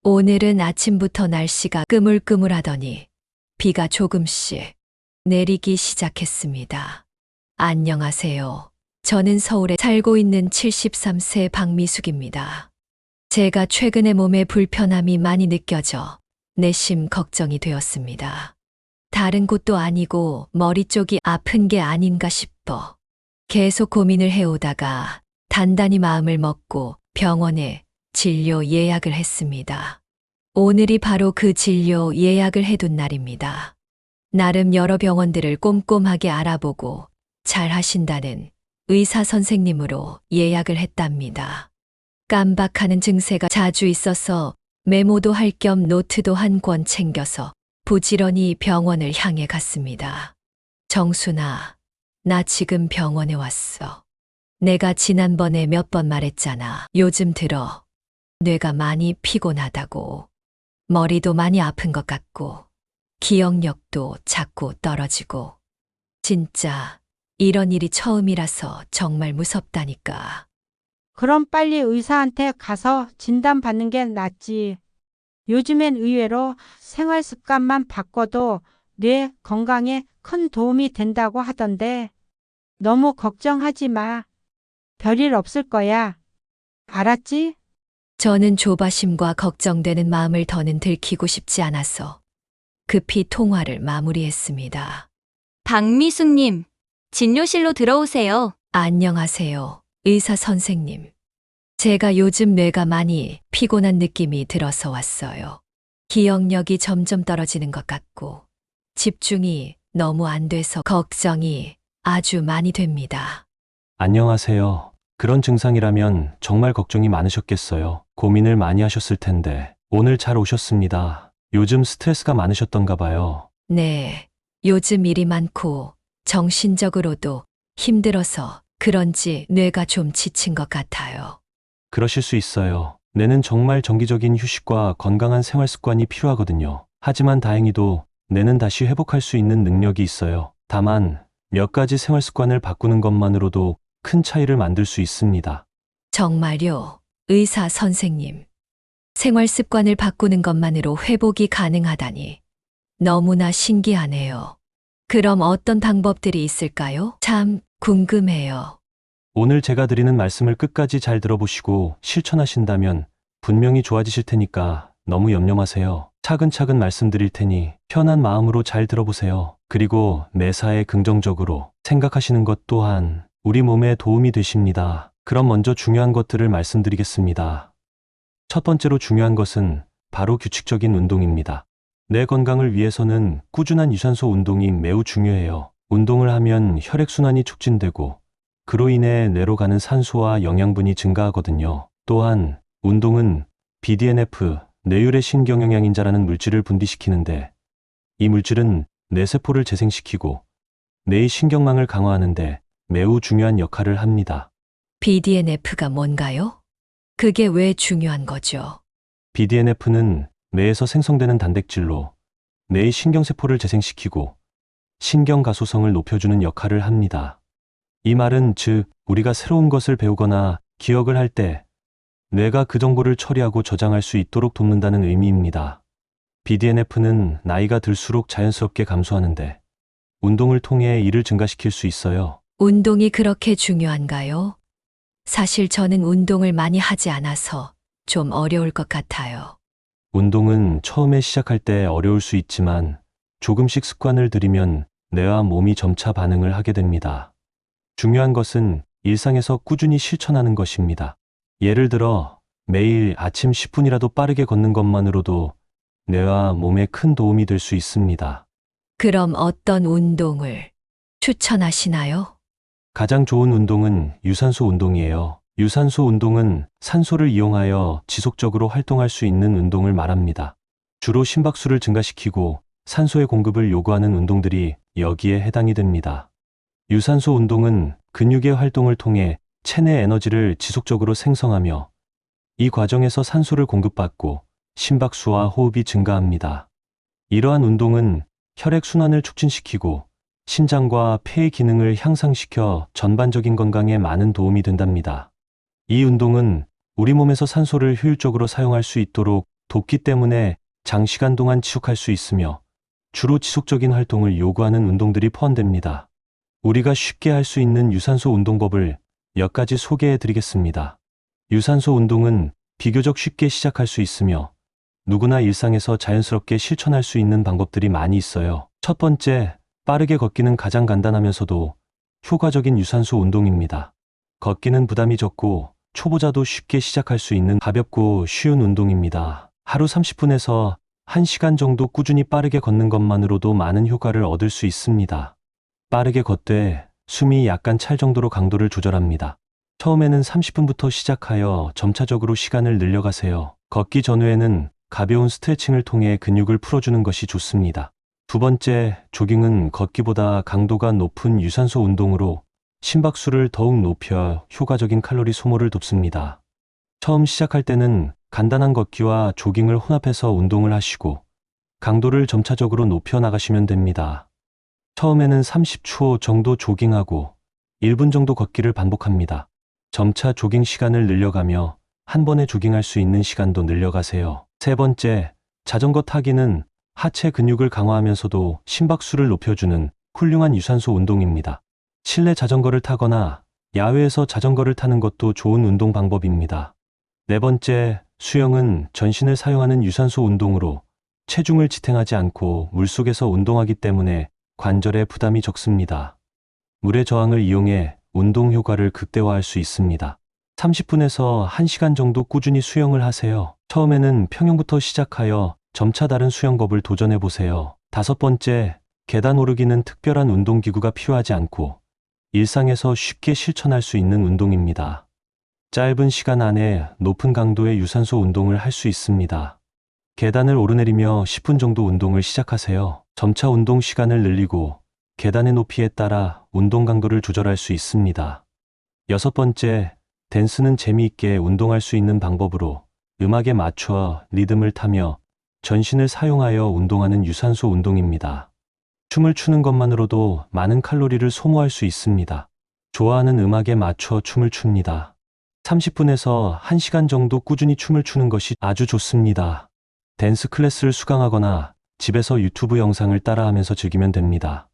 오늘은 아침부터 날씨가 꾸물꾸물하더니 비가 조금씩 내리기 시작했습니다. 안녕하세요. 저는 서울에 살고 있는 73세 박미숙입니다. 제가 최근에 몸에 불편함이 많이 느껴져 내심 걱정이 되었습니다. 다른 곳도 아니고 머리 쪽이 아픈 게 아닌가 싶어 계속 고민을 해오다가 단단히 마음을 먹고 병원에 진료 예약을 했습니다. 오늘이 바로 그 진료 예약을 해둔 날입니다. 나름 여러 병원들을 꼼꼼하게 알아보고 잘 하신다는 의사 선생님으로 예약을 했답니다. 깜박하는 증세가 자주 있어서 메모도 할 겸 노트도 한 권 챙겨서 부지런히 병원을 향해 갔습니다. 정순아, 나 지금 병원에 왔어. 내가 지난번에 몇 번 말했잖아. 요즘 들어 뇌가 많이 피곤하다고. 머리도 많이 아픈 것 같고 기억력도 자꾸 떨어지고. 진짜 이런 일이 처음이라서 정말 무섭다니까. 그럼 빨리 의사한테 가서 진단받는 게 낫지. 요즘엔 의외로 생활 습관만 바꿔도 뇌 건강에 큰 도움이 된다고 하던데 너무 걱정하지 마. 별일 없을 거야. 알았지? 저는 조바심과 걱정되는 마음을 더는 들키고 싶지 않아서 급히 통화를 마무리했습니다. 박미숙님, 진료실로 들어오세요. 안녕하세요, 의사 선생님. 제가 요즘 뇌가 많이 피곤한 느낌이 들어서 왔어요. 기억력이 점점 떨어지는 것 같고 집중이 너무 안 돼서 걱정이 아주 많이 됩니다. 안녕하세요. 그런 증상이라면 정말 걱정이 많으셨겠어요. 고민을 많이 하셨을 텐데 오늘 잘 오셨습니다. 요즘 스트레스가 많으셨던가 봐요. 네, 요즘 일이 많고 정신적으로도 힘들어서 그런지 뇌가 좀 지친 것 같아요. 그러실 수 있어요. 뇌는 정말 정기적인 휴식과 건강한 생활 습관이 필요하거든요. 하지만 다행히도 뇌는 다시 회복할 수 있는 능력이 있어요. 다만 몇 가지 생활 습관을 바꾸는 것만으로도 큰 차이를 만들 수 있습니다. 정말요, 의사 선생님. 생활 습관을 바꾸는 것만으로 회복이 가능하다니 너무나 신기하네요. 그럼 어떤 방법들이 있을까요? 참 궁금해요. 오늘 제가 드리는 말씀을 끝까지 잘 들어보시고 실천하신다면 분명히 좋아지실 테니까 너무 염려 마세요. 차근차근 말씀드릴 테니 편한 마음으로 잘 들어보세요. 그리고 매사에 긍정적으로 생각하시는 것 또한 우리 몸에 도움이 되십니다. 그럼 먼저 중요한 것들을 말씀드리겠습니다. 첫 번째로 중요한 것은 바로 규칙적인 운동입니다. 뇌 건강을 위해서는 꾸준한 유산소 운동이 매우 중요해요. 운동을 하면 혈액순환이 촉진되고 그로 인해 뇌로 가는 산소와 영양분이 증가하거든요. 또한 운동은 BDNF, 뇌율의 신경영양인자라는 물질을 분비시키는데 이 물질은 뇌세포를 재생시키고 뇌의 신경망을 강화하는데 매우 중요한 역할을 합니다. BDNF가 뭔가요? 그게 왜 중요한 거죠? BDNF는 뇌에서 생성되는 단백질로 뇌의 신경세포를 재생시키고 신경가소성을 높여주는 역할을 합니다. 이 말은 즉 우리가 새로운 것을 배우거나 기억을 할 때 뇌가 그 정보를 처리하고 저장할 수 있도록 돕는다는 의미입니다. BDNF는 나이가 들수록 자연스럽게 감소하는데 운동을 통해 이를 증가시킬 수 있어요. 운동이 그렇게 중요한가요? 사실 저는 운동을 많이 하지 않아서 좀 어려울 것 같아요. 운동은 처음에 시작할 때 어려울 수 있지만 조금씩 습관을 들이면 뇌와 몸이 점차 반응을 하게 됩니다. 중요한 것은 일상에서 꾸준히 실천하는 것입니다. 예를 들어 매일 아침 10분이라도 빠르게 걷는 것만으로도 뇌와 몸에 큰 도움이 될 수 있습니다. 그럼 어떤 운동을 추천하시나요? 가장 좋은 운동은 유산소 운동이에요. 유산소 운동은 산소를 이용하여 지속적으로 활동할 수 있는 운동을 말합니다. 주로 심박수를 증가시키고 산소의 공급을 요구하는 운동들이 여기에 해당이 됩니다. 유산소 운동은 근육의 활동을 통해 체내 에너지를 지속적으로 생성하며 이 과정에서 산소를 공급받고 심박수와 호흡이 증가합니다. 이러한 운동은 혈액 순환을 촉진시키고 신장과 폐의 기능을 향상시켜 전반적인 건강에 많은 도움이 된답니다. 이 운동은 우리 몸에서 산소를 효율적으로 사용할 수 있도록 돕기 때문에 장시간 동안 지속할 수 있으며 주로 지속적인 활동을 요구하는 운동들이 포함됩니다. 우리가 쉽게 할 수 있는 유산소 운동법을 몇 가지 소개해 드리겠습니다. 유산소 운동은 비교적 쉽게 시작할 수 있으며 누구나 일상에서 자연스럽게 실천할 수 있는 방법들이 많이 있어요. 첫 번째, 빠르게 걷기는 가장 간단하면서도 효과적인 유산소 운동입니다. 걷기는 부담이 적고 초보자도 쉽게 시작할 수 있는 가볍고 쉬운 운동입니다. 하루 30분에서 1시간 정도 꾸준히 빠르게 걷는 것만으로도 많은 효과를 얻을 수 있습니다. 빠르게 걷되 숨이 약간 찰 정도로 강도를 조절합니다. 처음에는 30분부터 시작하여 점차적으로 시간을 늘려가세요. 걷기 전후에는 가벼운 스트레칭을 통해 근육을 풀어주는 것이 좋습니다. 두 번째, 조깅은 걷기보다 강도가 높은 유산소 운동으로 심박수를 더욱 높여 효과적인 칼로리 소모를 돕습니다. 처음 시작할 때는 간단한 걷기와 조깅을 혼합해서 운동을 하시고 강도를 점차적으로 높여 나가시면 됩니다. 처음에는 30초 정도 조깅하고 1분 정도 걷기를 반복합니다. 점차 조깅 시간을 늘려가며 한 번에 조깅할 수 있는 시간도 늘려가세요. 세 번째, 자전거 타기는 하체 근육을 강화하면서도 심박수를 높여주는 훌륭한 유산소 운동입니다. 실내 자전거를 타거나 야외에서 자전거를 타는 것도 좋은 운동 방법입니다. 네 번째, 수영은 전신을 사용하는 유산소 운동으로 체중을 지탱하지 않고 물속에서 운동하기 때문에 관절에 부담이 적습니다. 물의 저항을 이용해 운동 효과를 극대화할 수 있습니다. 30분에서 1시간 정도 꾸준히 수영을 하세요. 처음에는 평영부터 시작하여 점차 다른 수영법을 도전해 보세요. 다섯 번째, 계단 오르기는 특별한 운동기구가 필요하지 않고 일상에서 쉽게 실천할 수 있는 운동입니다. 짧은 시간 안에 높은 강도의 유산소 운동을 할 수 있습니다. 계단을 오르내리며 10분 정도 운동을 시작하세요. 점차 운동 시간을 늘리고 계단의 높이에 따라 운동 강도를 조절할 수 있습니다. 여섯 번째, 댄스는 재미있게 운동할 수 있는 방법으로 음악에 맞춰 리듬을 타며 전신을 사용하여 운동하는 유산소 운동입니다. 춤을 추는 것만으로도 많은 칼로리를 소모할 수 있습니다. 좋아하는 음악에 맞춰 춤을 춥니다. 30분에서 1시간 정도 꾸준히 춤을 추는 것이 아주 좋습니다. 댄스 클래스를 수강하거나 집에서 유튜브 영상을 따라하면서 즐기면 됩니다.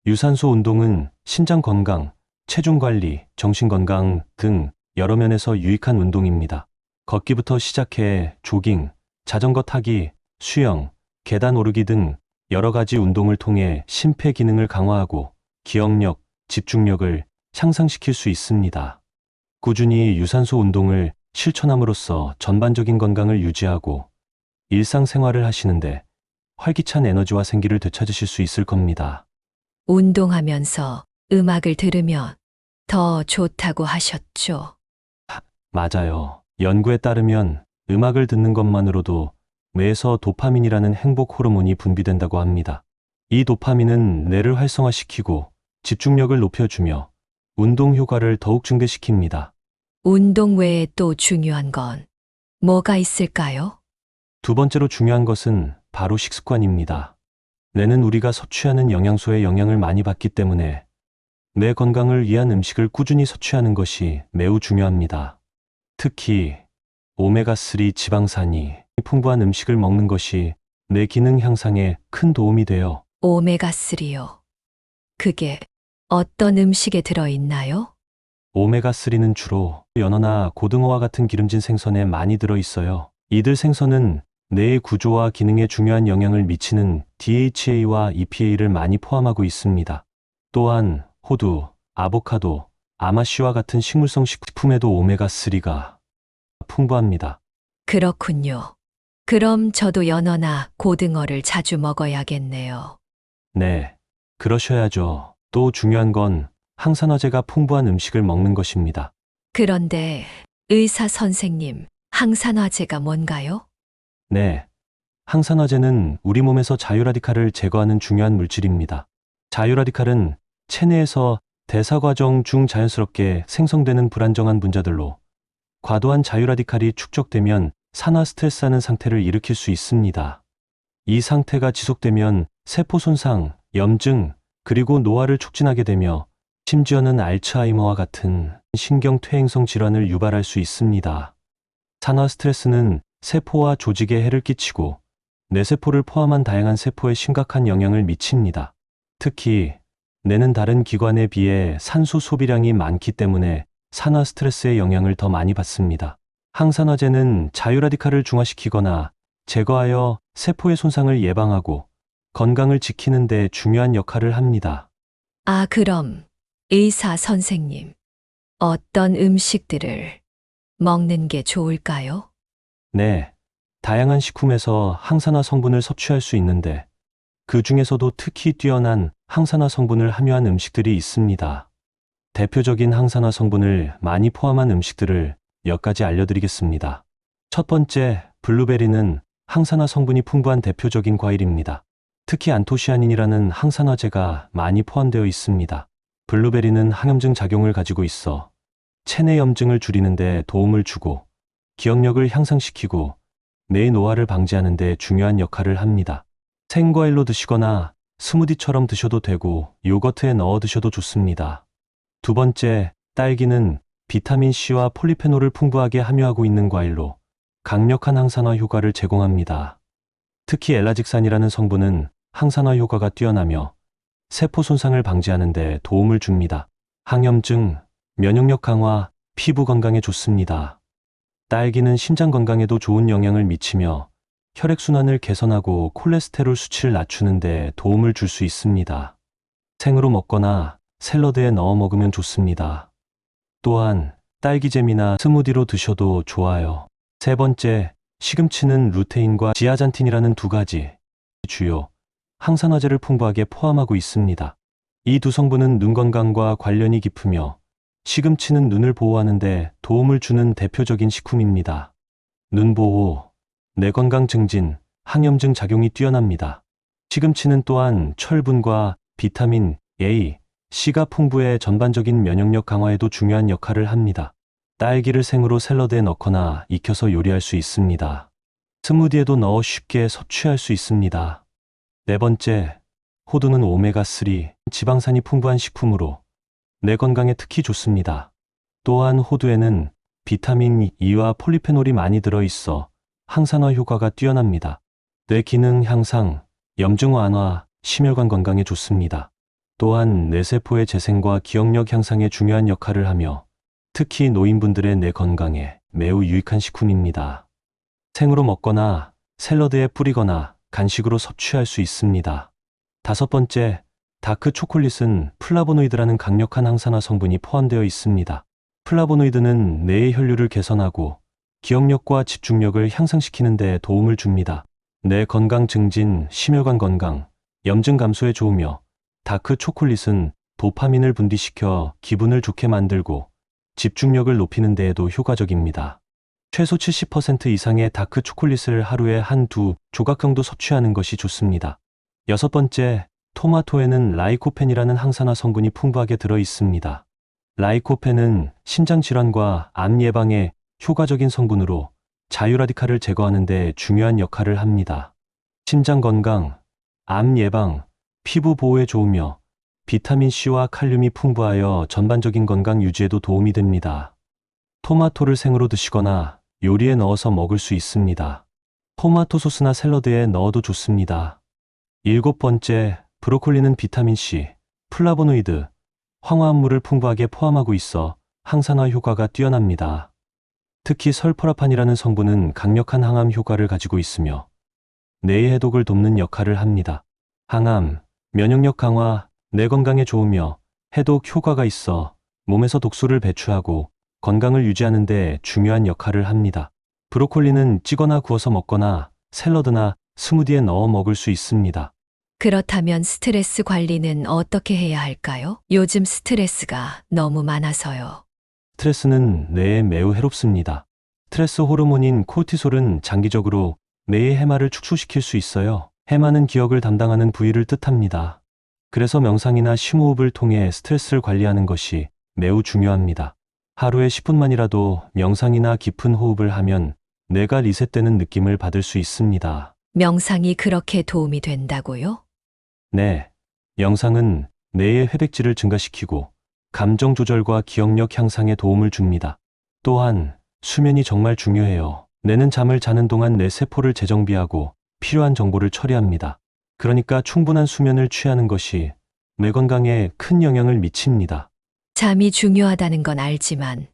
유산소 운동은 신장 건강, 체중 관리, 정신 건강 등 여러 면에서 유익한 운동입니다. 걷기부터 시작해 조깅, 자전거 타기, 수영, 계단 오르기 등 여러 가지 운동을 통해 심폐 기능을 강화하고 기억력, 집중력을 향상시킬 수 있습니다. 꾸준히 유산소 운동을 실천함으로써 전반적인 건강을 유지하고 일상생활을 하시는데 활기찬 에너지와 생기를 되찾으실 수 있을 겁니다. 운동하면서 음악을 들으면 더 좋다고 하셨죠. 맞아요. 연구에 따르면 음악을 듣는 것만으로도 뇌에서 도파민이라는 행복 호르몬이 분비된다고 합니다. 이 도파민은 뇌를 활성화시키고 집중력을 높여주며 운동 효과를 더욱 증대시킵니다. 운동 외에 또 중요한 건 뭐가 있을까요? 두 번째로 중요한 것은 바로 식습관입니다. 뇌는 우리가 섭취하는 영양소의 영향을 많이 받기 때문에 뇌 건강을 위한 음식을 꾸준히 섭취하는 것이 매우 중요합니다. 특히 오메가3 지방산이 풍부한 음식을 먹는 것이 뇌 기능 향상에 큰 도움이 돼요. 오메가3요. 그게 어떤 음식에 들어있나요? 오메가3는 주로 연어나 고등어와 같은 기름진 생선에 많이 들어있어요. 이들 생선은 뇌의 구조와 기능에 중요한 영향을 미치는 DHA와 EPA를 많이 포함하고 있습니다. 또한 호두, 아보카도, 아마씨와 같은 식물성 식품에도 오메가3가 풍부합니다. 그렇군요. 그럼 저도 연어나 고등어를 자주 먹어야겠네요. 네, 그러셔야죠. 또 중요한 건 항산화제가 풍부한 음식을 먹는 것입니다. 그런데 의사 선생님, 항산화제가 뭔가요? 네, 항산화제는 우리 몸에서 자유라디칼을 제거하는 중요한 물질입니다. 자유라디칼은 체내에서 대사과정 중 자연스럽게 생성되는 불안정한 분자들로 과도한 자유라디칼이 축적되면 산화 스트레스하는 상태를 일으킬 수 있습니다. 이 상태가 지속되면 세포 손상, 염증, 그리고 노화를 촉진하게 되며 심지어는 알츠하이머와 같은 신경퇴행성 질환을 유발할 수 있습니다. 산화 스트레스는 세포와 조직에 해를 끼치고 뇌세포를 포함한 다양한 세포에 심각한 영향을 미칩니다. 특히 뇌는 다른 기관에 비해 산소 소비량이 많기 때문에 산화 스트레스의 영향을 더 많이 받습니다. 항산화제는 자유라디칼을 중화시키거나 제거하여 세포의 손상을 예방하고 건강을 지키는 데 중요한 역할을 합니다. 아, 그럼 의사 선생님, 어떤 음식들을 먹는 게 좋을까요? 네, 다양한 식품에서 항산화 성분을 섭취할 수 있는데 그 중에서도 특히 뛰어난 항산화 성분을 함유한 음식들이 있습니다. 대표적인 항산화 성분을 많이 포함한 음식들을 몇 가지 알려드리겠습니다. 첫 번째, 블루베리는 항산화 성분이 풍부한 대표적인 과일입니다. 특히 안토시아닌이라는 항산화제가 많이 포함되어 있습니다. 블루베리는 항염증 작용을 가지고 있어 체내 염증을 줄이는 데 도움을 주고 기억력을 향상시키고 뇌의 노화를 방지하는 데 중요한 역할을 합니다. 생과일로 드시거나 스무디처럼 드셔도 되고 요거트에 넣어 드셔도 좋습니다. 두 번째, 딸기는 비타민C와 폴리페놀을 풍부하게 함유하고 있는 과일로 강력한 항산화 효과를 제공합니다. 특히 엘라직산이라는 성분은 항산화 효과가 뛰어나며 세포 손상을 방지하는 데 도움을 줍니다. 항염증, 면역력 강화, 피부 건강에 좋습니다. 딸기는 심장 건강에도 좋은 영향을 미치며 혈액순환을 개선하고 콜레스테롤 수치를 낮추는 데 도움을 줄 수 있습니다. 생으로 먹거나 샐러드에 넣어 먹으면 좋습니다. 또한 딸기잼이나 스무디로 드셔도 좋아요. 세 번째, 시금치는 루테인과 지아잔틴이라는 두 가지 주요 항산화제를 풍부하게 포함하고 있습니다. 이 두 성분은 눈 건강과 관련이 깊으며 시금치는 눈을 보호하는 데 도움을 주는 대표적인 식품입니다. 눈 보호, 뇌 건강 증진, 항염증 작용이 뛰어납니다. 시금치는 또한 철분과 비타민 A, C가 풍부해 전반적인 면역력 강화에도 중요한 역할을 합니다. 딸기를 생으로 샐러드에 넣거나 익혀서 요리할 수 있습니다. 스무디에도 넣어 쉽게 섭취할 수 있습니다. 네 번째, 호두는 오메가3, 지방산이 풍부한 식품으로 뇌 건강에 특히 좋습니다. 또한 호두에는 비타민 E와 폴리페놀이 많이 들어있어 항산화 효과가 뛰어납니다. 뇌 기능 향상, 염증 완화, 심혈관 건강에 좋습니다. 또한 뇌세포의 재생과 기억력 향상에 중요한 역할을 하며 특히 노인분들의 뇌 건강에 매우 유익한 식품입니다. 생으로 먹거나 샐러드에 뿌리거나 간식으로 섭취할 수 있습니다. 다섯 번째, 다크 초콜릿은 플라보노이드라는 강력한 항산화 성분이 포함되어 있습니다. 플라보노이드는 뇌의 혈류를 개선하고 기억력과 집중력을 향상시키는 데 도움을 줍니다. 뇌 건강 증진, 심혈관 건강, 염증 감소에 좋으며 다크 초콜릿은 도파민을 분비시켜 기분을 좋게 만들고 집중력을 높이는 데에도 효과적입니다. 최소 70% 이상의 다크 초콜릿을 하루에 한두 조각 정도 섭취하는 것이 좋습니다. 여섯 번째, 토마토에는 라이코펜이라는 항산화 성분이 풍부하게 들어 있습니다. 라이코펜은 심장질환과 암 예방에 효과적인 성분으로 자유라디칼을 제거하는 데 중요한 역할을 합니다. 심장 건강, 암 예방, 피부 보호에 좋으며 비타민C와 칼륨이 풍부하여 전반적인 건강 유지에도 도움이 됩니다. 토마토를 생으로 드시거나 요리에 넣어서 먹을 수 있습니다. 토마토 소스나 샐러드에 넣어도 좋습니다. 일곱 번째, 브로콜리는 비타민C, 플라보노이드, 황화합물을 풍부하게 포함하고 있어 항산화 효과가 뛰어납니다. 특히 설포라판이라는 성분은 강력한 항암 효과를 가지고 있으며 뇌의 해독을 돕는 역할을 합니다. 항암, 면역력 강화, 뇌 건강에 좋으며 해독 효과가 있어 몸에서 독소를 배출하고 건강을 유지하는 데 중요한 역할을 합니다. 브로콜리는 찌거나 구워서 먹거나 샐러드나 스무디에 넣어 먹을 수 있습니다. 그렇다면 스트레스 관리는 어떻게 해야 할까요? 요즘 스트레스가 너무 많아서요. 스트레스는 뇌에 매우 해롭습니다. 스트레스 호르몬인 코르티솔은 장기적으로 뇌의 해마를 축소시킬 수 있어요. 해마는 기억을 담당하는 부위를 뜻합니다. 그래서 명상이나 심호흡을 통해 스트레스를 관리하는 것이 매우 중요합니다. 하루에 10분만이라도 명상이나 깊은 호흡을 하면 뇌가 리셋되는 느낌을 받을 수 있습니다. 명상이 그렇게 도움이 된다고요? 네, 명상은 뇌의 회백질을 증가시키고 감정 조절과 기억력 향상에 도움을 줍니다. 또한 수면이 정말 중요해요. 뇌는 잠을 자는 동안 뇌 세포를 재정비하고 필요한 정보를 처리합니다. 그러니까 충분한 수면을 취하는 것이 뇌 건강에 큰 영향을 미칩니다. 잠이 중요하다는 건 알지만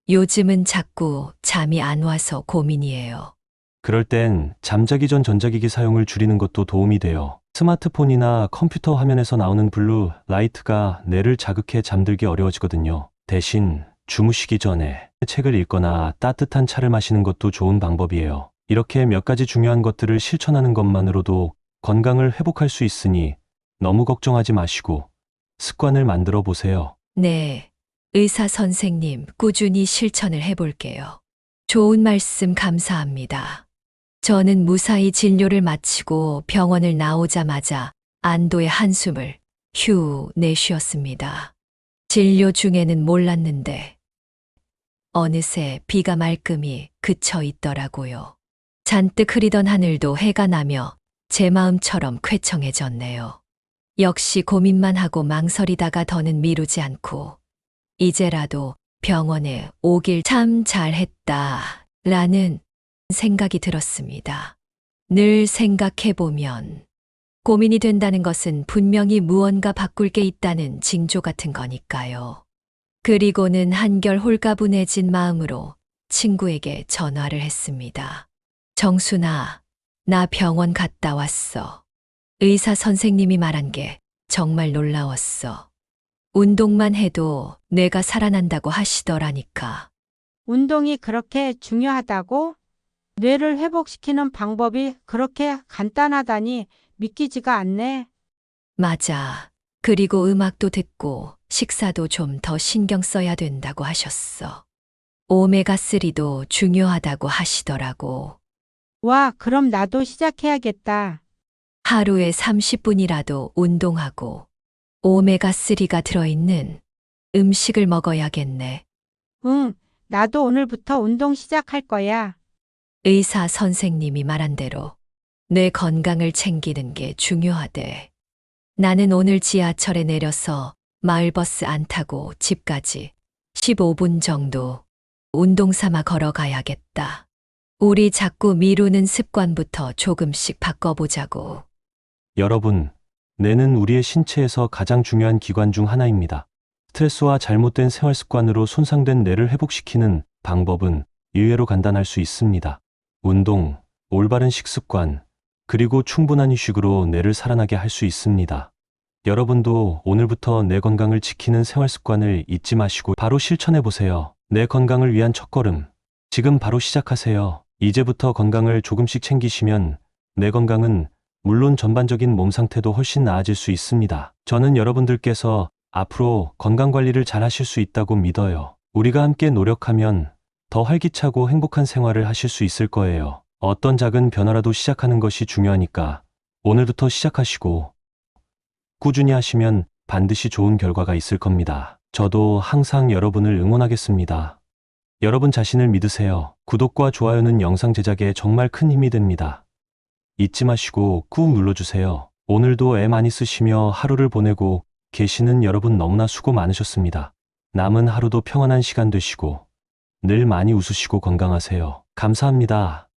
요즘은 자꾸 잠이 안 와서 고민이에요. 그럴 땐 잠자기 전 전자기기 사용을 줄이는 것도 도움이 돼요. 스마트폰이나 컴퓨터 화면에서 나오는 블루 라이트가 뇌를 자극해 잠들기 어려워지거든요. 대신 주무시기 전에 책을 읽거나 따뜻한 차를 마시는 것도 좋은 방법이에요. 이렇게 몇 가지 중요한 것들을 실천하는 것만으로도 건강을 회복할 수 있으니 너무 걱정하지 마시고 습관을 만들어 보세요. 네, 의사 선생님, 꾸준히 실천을 해볼게요. 좋은 말씀 감사합니다. 저는 무사히 진료를 마치고 병원을 나오자마자 안도의 한숨을 내쉬었습니다. 진료 중에는 몰랐는데 어느새 비가 말끔히 그쳐 있더라고요. 잔뜩 흐리던 하늘도 해가 나며 제 마음처럼 쾌청해졌네요. 역시 고민만 하고 망설이다가 더는 미루지 않고 이제라도 병원에 오길 참 잘했다 라는 생각이 들었습니다. 늘 생각해보면 고민이 된다는 것은 분명히 무언가 바꿀 게 있다는 징조 같은 거니까요. 그리고는 한결 홀가분해진 마음으로 친구에게 전화를 했습니다. 정순아, 나 병원 갔다 왔어. 의사 선생님이 말한 게 정말 놀라웠어. 운동만 해도 뇌가 살아난다고 하시더라니까. 운동이 그렇게 중요하다고? 뇌를 회복시키는 방법이 그렇게 간단하다니 믿기지가 않네. 맞아. 그리고 음악도 듣고 식사도 좀 더 신경 써야 된다고 하셨어. 오메가3도 중요하다고 하시더라고. 와, 그럼 나도 시작해야겠다. 하루에 30분이라도 운동하고 오메가3가 들어있는 음식을 먹어야겠네. 응, 나도 오늘부터 운동 시작할 거야. 의사 선생님이 말한 대로 뇌 건강을 챙기는 게 중요하대. 나는 오늘 지하철에 내려서 마을버스 안 타고 집까지 15분 정도 운동 삼아 걸어가야겠다. 우리 자꾸 미루는 습관부터 조금씩 바꿔보자고. 여러분, 뇌는 우리의 신체에서 가장 중요한 기관 중 하나입니다. 스트레스와 잘못된 생활 습관으로 손상된 뇌를 회복시키는 방법은 의외로 간단할 수 있습니다. 운동, 올바른 식습관, 그리고 충분한 휴식으로 뇌를 살아나게 할 수 있습니다. 여러분도 오늘부터 뇌 건강을 지키는 생활 습관을 잊지 마시고 바로 실천해 보세요. 뇌 건강을 위한 첫걸음. 지금 바로 시작하세요. 이제부터 건강을 조금씩 챙기시면 뇌 건강은 물론 전반적인 몸 상태도 훨씬 나아질 수 있습니다. 저는 여러분들께서 앞으로 건강 관리를 잘 하실 수 있다고 믿어요. 우리가 함께 노력하면 더 활기차고 행복한 생활을 하실 수 있을 거예요. 어떤 작은 변화라도 시작하는 것이 중요하니까 오늘부터 시작하시고 꾸준히 하시면 반드시 좋은 결과가 있을 겁니다. 저도 항상 여러분을 응원하겠습니다. 여러분 자신을 믿으세요. 구독과 좋아요는 영상 제작에 정말 큰 힘이 됩니다. 잊지 마시고 꾹 눌러주세요. 오늘도 애 많이 쓰시며 하루를 보내고 계시는 여러분 너무나 수고 많으셨습니다. 남은 하루도 평안한 시간 되시고 늘 많이 웃으시고 건강하세요. 감사합니다.